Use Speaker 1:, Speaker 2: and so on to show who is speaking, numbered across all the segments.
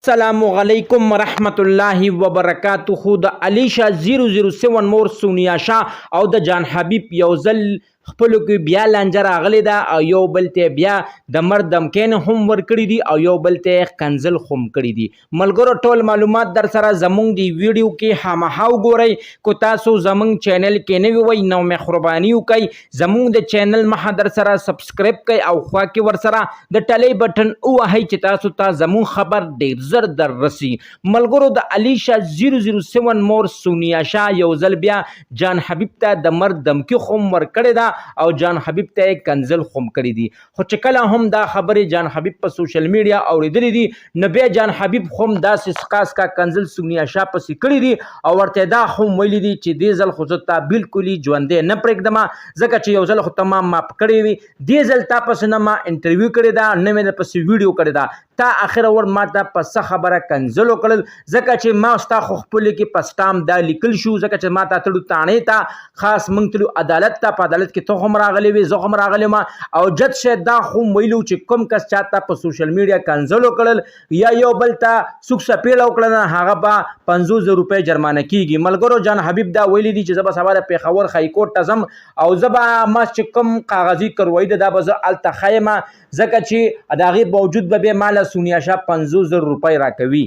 Speaker 1: السلام علیکم ورحمت الله وبرکاته. د علیشا 007 مور سونیا شاه او د جان حبیب یو ځل خپلو کې بیا لانجه راغلی ده او یو بل ته بیا د مرګ دمکین هم ورکړي دي او یو بل ته کنزل هم کړي دي. ملګرو ټول معلومات در سره زمونږ دی ویډیو کې خامخا وګورئ. کو تاسو زمونږ چینل کې نوی وئ نو مهرباني وکړئ زمونږ د چینل مخه در سره سبسکرایب کړئ او خوا کې ور سره د ټلۍ بټن ووهئ چې تاسو ته زمونږ خبر ډیر زر در رسی. ملګرو د علیشا 007 مور سونیا شاه یو ځل بیا جان حبیب ته د مرګ دمکی هم ورکړې ده او جان حبیب ته کنزل هم کړی دي. خو چې کله هم دا خبرې جان حبیب په سوشل میډیا اوریدلې دي نو بیا جان حبیب هم داسې خاص کا کنزل سونیا شاه پسې کړی دي او ورته دا هم ویلي دي چې دې ځل خو زه تا بالکل ژوندی نه پرېږدم ځکه چې یو ځل خو ته ما معاف کړی وي دې ځل تا پسې نه ما انټرویو کړې ده نه مې درپسې ویډیو کړې ده تا اخره ور ما ته په څه خبره کنزل وکړل ځکه چې ما ستا خو خپلې کې په سټام دا لیکل شو ځکه چې ما ته تلو تاڼې ته خاص موږ تلو عدالت ته په عدالت کې ته هم راغلی وې زه هم راغلی ما او جج صاحب دا خو ویلو چې کوم کس چاته په سوشل میډیا کنزل وکړل یا یو بل ته سوک سپېړه وکړل هغه به 50,000 روپۍ جرمانه کیږي. ملګرو جان حبیب دا ویلي دي چې زه به سبا د پېښور های کورټ ته ځم او زه به ما چې کوم کاغذي کروی ده دا به زه هلته ښیم ځکه چې د هغې باوجود به بیا ما له سونیا شاه 50,000 روپۍ راکوي.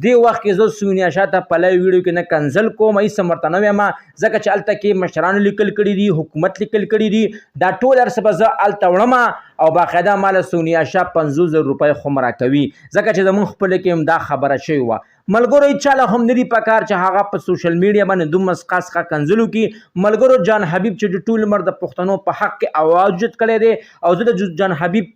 Speaker 1: دې وخت کې زه سونیا شاه ته په لایو ویډیو کې نه کنزل کوم هېڅ هم ورته نه وایم ځکه چې هلته کې مشرانو لیکل کړي دي حکومت لیکل کړي دي دا ټول هر څه به زه هلته وړم او باقاعده ما له سونیا شاه 50,000 روپۍ خو هم راکوي ځکه چې زمونږ خپله کې هم دا خبره شوې وه. ملګرو هیچاله هم نه دي پکار چې هغه په سوشل میډیا باندې دومره خاص کنزل وکړي. ملګرو جان حبیب چې ټول عمر د پښتنو په حق کې اواز اوچت کړی دی او زه د جان حبیب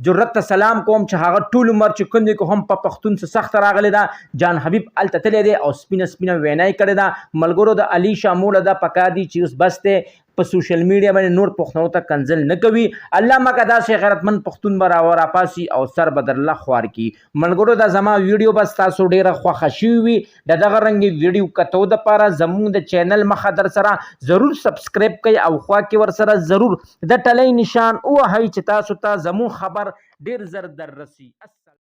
Speaker 1: جرأت ته سلام کوم چې هغه ټول عمر چې کوم دی که هم په پښتون څه سخت راغلی ده جان حبیب هلته تللی دی او سپینه وینا یې کړې ده. ملګرو د علیشا موله دا پکار دي چې اوس بس دی په سوشل میډیا باندې نور پښتنو ته کنزل نه کوي. الله مکه داسې غیرتمند پښتون به راپاسي او سر به در الله خوار کي. ملګرو دا زما ویډیو بس تاسو ډیره خوښه شوي وي د دغه رنګې ویډیو کتو دپاره زموږ د چینل مخه در سره ضرور سبسکرایب کړئ او خوا کې ور سره ضرور د ټلۍ نشان ووهئ چې تاسو ته زموږ خبر ډیر زر در رسي.